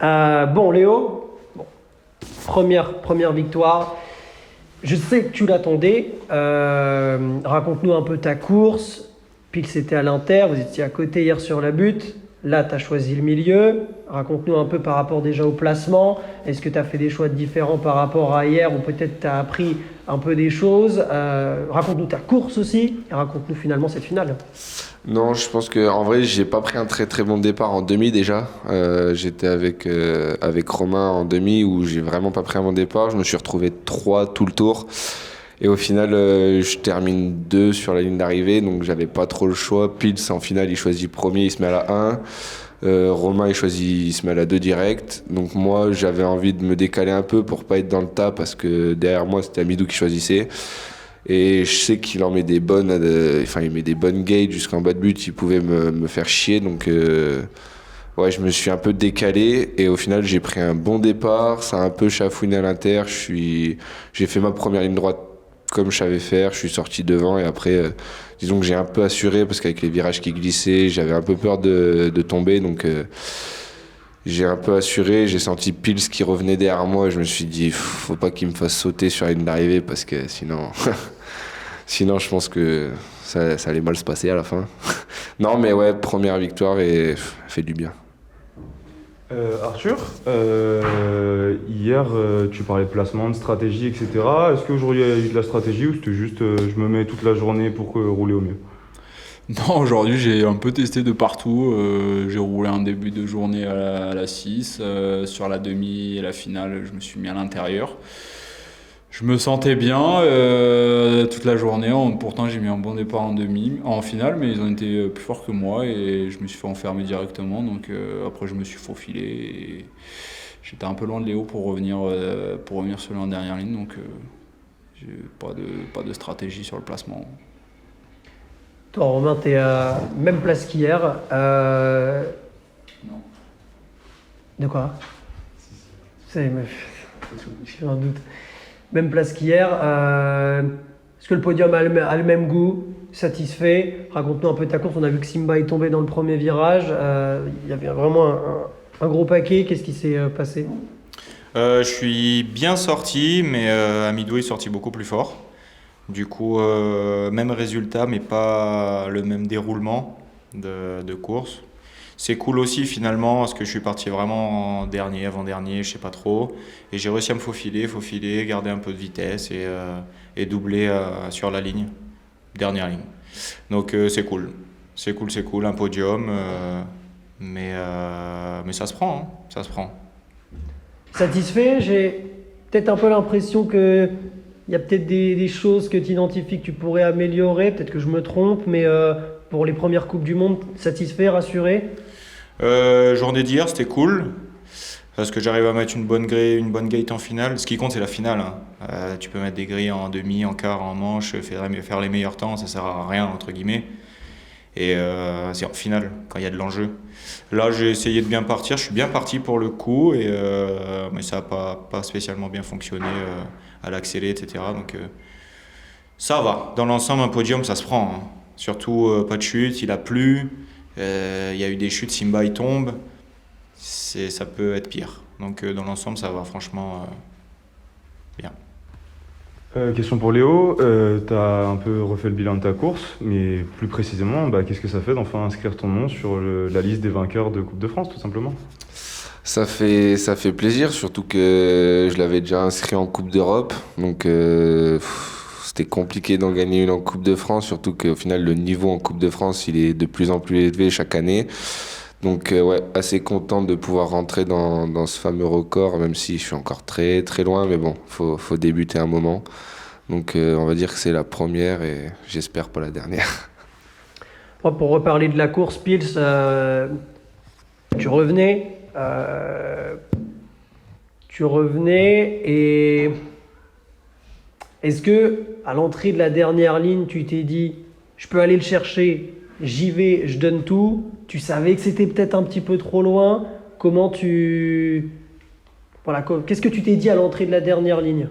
Bon, Léo, bon, première victoire. Je sais que tu l'attendais. Raconte-nous un peu ta course. Pile, c'était à l'Inter. Vous étiez à côté hier sur la butte. Là, tu as choisi le milieu. Raconte-nous un peu par rapport déjà au placement. Est-ce que tu as fait des choix différents par rapport à hier ou peut-être tu as appris un peu des choses. Raconte-nous ta course aussi et raconte-nous finalement cette finale. Non, je pense que en vrai, j'ai pas pris un très très bon départ en demi déjà. J'étais avec Romain en demi où j'ai vraiment pas pris un bon départ. Je me suis retrouvé 3 tout le tour. Et au final, je termine 2 sur la ligne d'arrivée, donc j'avais pas trop le choix. Pils, en finale, il choisit premier, il se met à la 1. Romain, il se met à la 2 direct. Donc moi, j'avais envie de me décaler un peu pour pas être dans le tas parce que derrière moi, c'était Amidou qui choisissait. Et je sais qu'il en met des bonnes, il met des bonnes gates jusqu'en bas de but. Il pouvait me faire chier, donc ouais, je me suis un peu décalé et au final j'ai pris un bon départ. Ça a un peu chafouiné à l'inter. J'ai fait ma première ligne droite comme je savais faire. Je suis sorti devant et après, disons que j'ai un peu assuré parce qu'avec les virages qui glissaient, j'avais un peu peur de tomber, donc. J'ai un peu assuré, j'ai senti Pils qui revenait derrière moi et je me suis dit faut pas qu'il me fasse sauter sur la ligne d'arrivée parce que sinon sinon je pense que ça allait mal se passer à la fin. Non mais ouais, première victoire et fait du bien. Arthur, hier tu parlais de placement, de stratégie, etc. Est-ce qu'aujourd'hui il y a eu de la stratégie ou c'était juste je me mets toute la journée pour rouler au mieux? Non, aujourd'hui j'ai un peu testé de partout. J'ai roulé un début de journée à la 6. Sur la demi et la finale, je me suis mis à l'intérieur. Je me sentais bien toute la journée. Pourtant, j'ai mis un bon départ en finale, mais ils ont été plus forts que moi et je me suis fait enfermer directement. Donc après, je me suis faufilé. Et j'étais un peu loin de Léo pour revenir sur la dernière ligne. Donc j'ai pas de stratégie sur le placement. Toi, Romain, tu es à même place qu'hier. Non. De quoi? Mais j'ai un doute. Même place qu'hier. Est-ce que le podium a le même goût? Satisfait? Raconte-nous un peu ta course. On a vu que Simba est tombé dans le premier virage. Il y avait vraiment un gros paquet. Qu'est-ce qui s'est passé? Je suis bien sorti, mais Amidou est sorti beaucoup plus fort. Du coup, même résultat, mais pas le même déroulement de course. C'est cool aussi finalement, parce que je suis parti vraiment en dernier, avant-dernier, je sais pas trop. Et j'ai réussi à me faufiler, garder un peu de vitesse et doubler sur la ligne, dernière ligne. Donc c'est cool. C'est cool, un podium. Mais ça se prend, hein, ça se prend. Satisfait? J'ai peut-être un peu l'impression que il y a peut-être des choses que tu identifies que tu pourrais améliorer. Peut-être que je me trompe, mais pour les premières Coupes du Monde, satisfait, rassuré? Journée d'hier, c'était cool. Parce que j'arrive à mettre une bonne grille, une bonne gate en finale. Ce qui compte, c'est la finale, hein. Tu peux mettre des grilles en demi, en quart, en manche, faire les meilleurs temps, ça sert à rien, entre guillemets. Et c'est en finale, quand il y a de l'enjeu. Là, j'ai essayé de bien partir. Je suis bien parti pour le coup, mais ça n'a pas spécialement bien fonctionné à l'accélé, etc. Donc ça va. Dans l'ensemble, un podium, ça se prend, hein. Surtout pas de chute, il a plu. Il y a eu des chutes, Simba il tombe. Ça peut être pire. Donc dans l'ensemble, ça va franchement bien. Question pour Léo, tu as un peu refait le bilan de ta course, mais plus précisément, qu'est-ce que ça fait d'enfin inscrire ton nom sur la liste des vainqueurs de Coupe de France, tout simplement? Ça fait plaisir, surtout que je l'avais déjà inscrit en Coupe d'Europe. Donc c'était compliqué d'en gagner une en Coupe de France, surtout qu'au final le niveau en Coupe de France il est de plus en plus élevé chaque année. Donc ouais, assez content de pouvoir rentrer dans ce fameux record, même si je suis encore très très loin, mais bon, faut débuter un moment. Donc on va dire que c'est la première et j'espère pas la dernière. Moi, pour reparler de la course, Pils, tu revenais. Et est-ce que à l'entrée de la dernière ligne, tu t'es dit, je peux aller le chercher, j'y vais, je donne tout. Tu savais que c'était peut-être un petit peu trop loin. Voilà, qu'est-ce que tu t'es dit à l'entrée de la dernière ligne?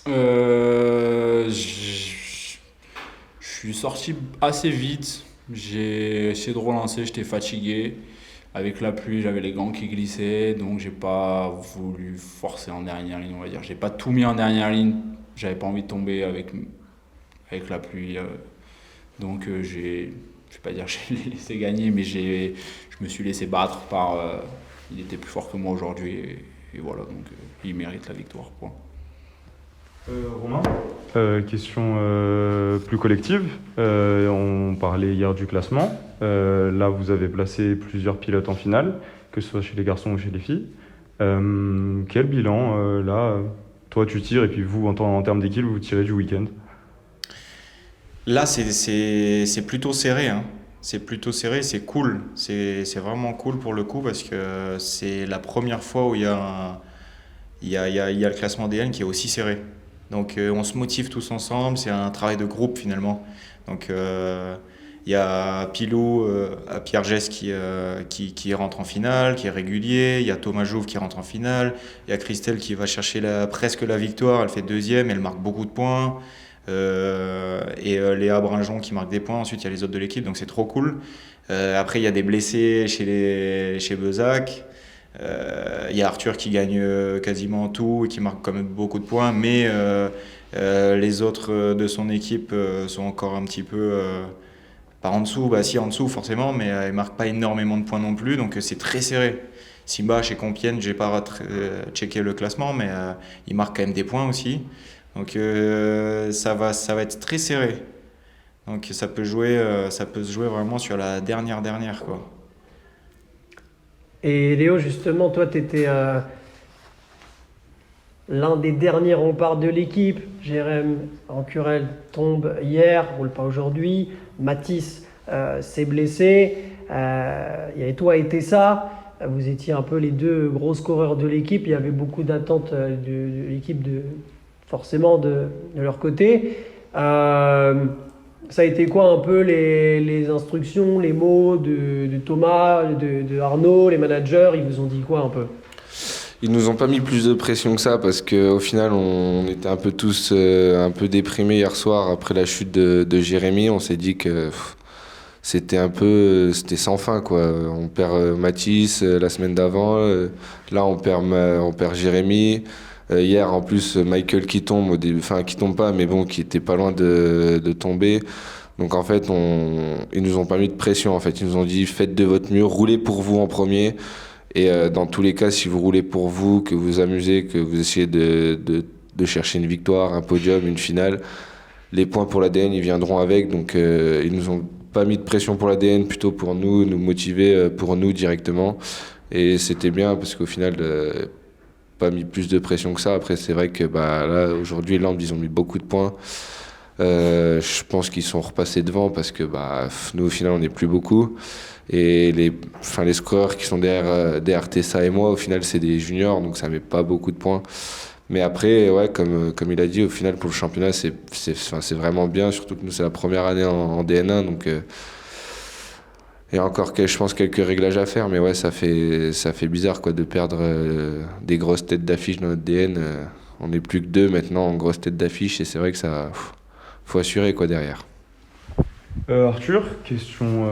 Je suis sorti assez vite. J'ai essayé de relancer, j'étais fatigué. Avec la pluie, j'avais les gants qui glissaient, donc j'ai pas voulu forcer en dernière ligne, on va dire. J'ai pas tout mis en dernière ligne, j'avais pas envie de tomber avec la pluie. Donc je vais pas dire que j'ai laissé gagner, mais je me suis laissé battre par. Il était plus fort que moi aujourd'hui, et voilà, donc il mérite la victoire. Point. Romain, question plus collective. On parlait hier du classement. Là, vous avez placé plusieurs pilotes en finale, que ce soit chez les garçons ou chez les filles. Quel bilan, là, toi tu tires, et puis vous, en termes d'équipe, vous tirez du week-end? Là, c'est plutôt serré, hein. C'est plutôt serré, c'est cool. C'est vraiment cool pour le coup parce que c'est la première fois où il y a le classement DN qui est aussi serré. Donc on se motive tous ensemble, c'est un travail de groupe finalement. Donc il y a Pilou, Pierre Gess qui rentre en finale, qui est régulier. Il y a Thomas Jouve qui rentre en finale. Il y a Christelle qui va chercher presque la victoire. Elle fait deuxième, elle marque beaucoup de points. Léa Brinjon qui marque des points. Ensuite, il y a les autres de l'équipe, donc c'est trop cool. Après, il y a des blessés chez Bezac. Il y a Arthur qui gagne quasiment tout et qui marque quand même beaucoup de points, mais les autres de son équipe sont encore un petit peu pas en dessous, bah si en dessous forcément, mais ils marquent pas énormément de points non plus, donc c'est très serré. Simba chez Compiègne, j'ai pas checké le classement, mais il marque quand même des points aussi, donc ça va être très serré. Donc ça peut se jouer vraiment sur la dernière quoi. Et Léo, justement, toi, tu étais l'un des derniers remparts de l'équipe. Jérém Ancurel tombe hier, roule pas aujourd'hui. Mathis s'est blessé. Il y avait toi et Tessa. Vous étiez un peu les deux gros scoreurs de l'équipe. Il y avait beaucoup d'attentes de l'équipe, forcément de leur côté. Ça a été quoi un peu les instructions, les mots de Thomas, de Arnaud, les managers, ils vous ont dit quoi un peu? Ils nous ont pas mis plus de pression que ça parce qu'au final on était un peu tous un peu déprimés hier soir après la chute de Jérémy. On s'est dit que c'était sans fin quoi. On perd Mathis la semaine d'avant, là on perd Jérémy. Hier, en plus, Michael qui tombe, qui tombe pas, mais bon, qui était pas loin de tomber. Donc en fait, ils nous ont pas mis de pression. En fait, ils nous ont dit faites de votre mieux, roulez pour vous en premier. Et dans tous les cas, si vous roulez pour vous, que vous vous amusez, que vous essayez de chercher une victoire, un podium, une finale, les points pour l'ADN, ils viendront avec. Donc ils nous ont pas mis de pression pour l'ADN, plutôt pour nous motiver pour nous directement. Et c'était bien parce qu'au final. Pas mis plus de pression que ça. Après, c'est vrai que là, aujourd'hui, Lambda, ils ont mis beaucoup de points. Je pense qu'ils sont repassés devant parce que nous, au final, on n'est plus beaucoup. Et les scoreurs qui sont derrière Tessa et moi, au final, c'est des juniors, donc ça met pas beaucoup de points. Mais après, ouais, comme il a dit, au final, pour le championnat, c'est vraiment bien. Surtout que nous, c'est la première année en DN1, donc... Il y a encore, je pense, quelques réglages à faire, mais ouais, ça fait bizarre quoi, de perdre des grosses têtes d'affiche dans notre DN. On n'est plus que 2 maintenant en grosses têtes d'affiche, et c'est vrai que faut assurer quoi, derrière. Arthur, question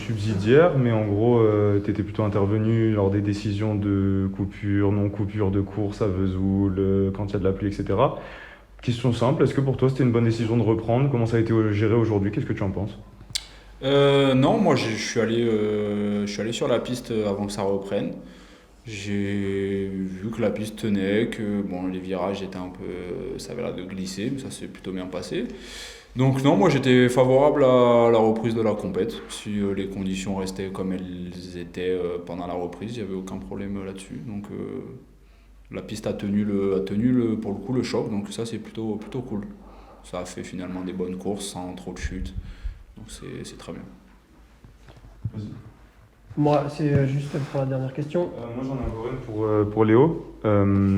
subsidiaire, mais en gros, tu étais plutôt intervenu lors des décisions de coupure, non-coupure de course à Vesoul, quand il y a de la pluie, etc. Question simple, est-ce que pour toi c'était une bonne décision de reprendre? Comment ça a été géré aujourd'hui? Qu'est-ce que tu en penses? Non, moi je suis allé sur la piste avant que ça reprenne. J'ai vu que la piste tenait, que bon, les virages étaient ça avait l'air de glisser, mais ça s'est plutôt bien passé. Donc non, moi j'étais favorable à la reprise de la compète. Si les conditions restaient comme elles étaient pendant la reprise, il n'y avait aucun problème là-dessus. Donc la piste a tenu pour le coup le choc, donc ça c'est plutôt cool. Ça a fait finalement des bonnes courses sans trop de chutes. Donc c'est très bien. Vas-y. Moi, c'est juste pour la dernière question. Moi j'en ai encore une pour Léo.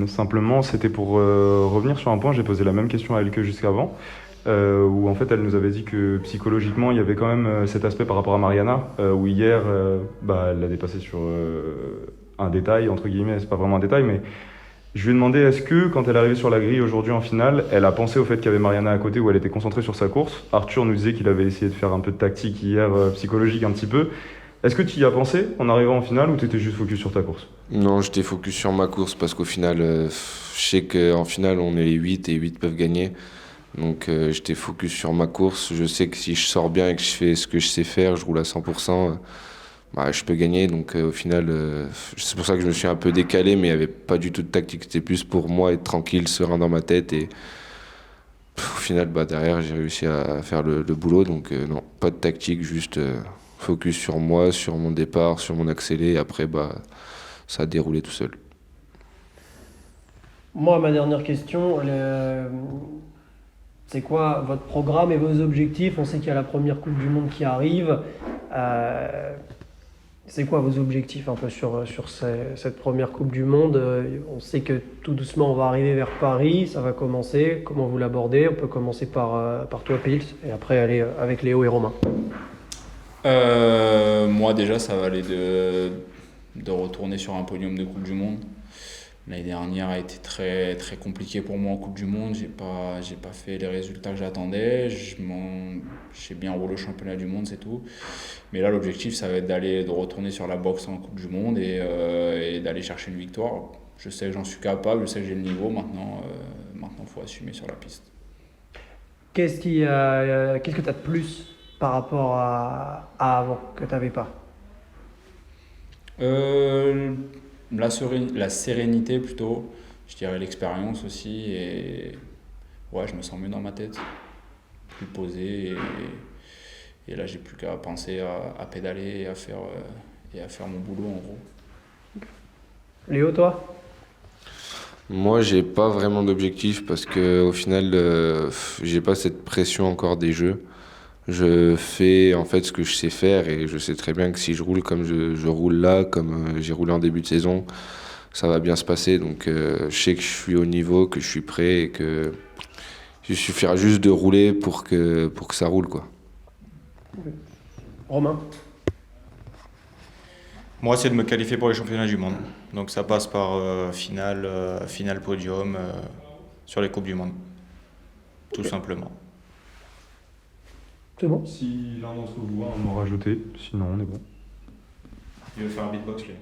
Simplement, c'était pour revenir sur un point, j'ai posé la même question à elle que jusqu'avant, où en fait elle nous avait dit que psychologiquement il y avait quand même cet aspect par rapport à Mariana, où hier elle l'a dépassé sur un détail, entre guillemets, c'est pas vraiment un détail, mais je lui ai demandé est-ce que quand elle est arrivée sur la grille aujourd'hui en finale, elle a pensé au fait qu'il y avait Mariana à côté, où elle était concentrée sur sa course. Arthur nous disait qu'il avait essayé de faire un peu de tactique hier, psychologique un petit peu. Est-ce que tu y as pensé en arrivant en finale ou tu étais juste focus sur ta course? Non, j'étais focus sur ma course parce qu'au final, je sais qu'en finale, on est 8 et 8 peuvent gagner. Donc j'étais focus sur ma course. Je sais que si je sors bien et que je fais ce que je sais faire, je roule à 100%, bah, je peux gagner. Donc au final, c'est pour ça que je me suis un peu décalé, mais il n'y avait pas du tout de tactique. C'était plus pour moi être tranquille, serein dans ma tête. Et au final, bah, derrière, j'ai réussi à faire le boulot. Donc non, pas de tactique, juste focus sur moi, sur mon départ, sur mon accélé. Et après, bah, ça a déroulé tout seul. Moi, ma dernière question, c'est quoi votre programme et vos objectifs? On sait qu'il y a la première Coupe du Monde qui arrive. Euh, c'est quoi vos objectifs un peu sur cette première Coupe du Monde? On sait que tout doucement, on va arriver vers Paris, ça va commencer. Comment vous l'abordez? On peut commencer par toi, Pils, et après aller avec Léo et Romain. Moi déjà ça va aller de retourner sur un podium de Coupe du Monde. L'année dernière a été très, très compliquée pour moi en Coupe du Monde. J'ai pas fait les résultats que j'attendais. J'ai bien roulé au championnat du monde, c'est tout. Mais là, l'objectif, ça va être de retourner sur la boxe en Coupe du Monde et d'aller chercher une victoire. Je sais que j'en suis capable, je sais que j'ai le niveau. Maintenant, faut assumer sur la piste. Qu'est-ce que tu as de plus par rapport à avant que tu n'avais pas? Euh, la sérénité plutôt, je dirais l'expérience aussi. Et ouais, je me sens mieux dans ma tête, plus posé. Et là, j'ai plus qu'à penser à pédaler et à faire mon boulot en gros. Léo, toi? Moi, j'ai pas vraiment d'objectif parce que au final, j'ai pas cette pression encore des jeux. Je fais en fait ce que je sais faire et je sais très bien que si je roule comme je roule là, comme j'ai roulé en début de saison, ça va bien se passer. Donc, je sais que je suis au niveau, que je suis prêt et que il suffira juste de rouler pour que ça roule, quoi. Romain? Moi, c'est de me qualifier pour les championnats du monde. Donc ça passe par finale podium sur les Coupes du Monde. Tout simplement. C'est bon? Si l'un d'entre vous a un mot à rajouter, sinon on est bon. Il veut faire un beatbox, lui.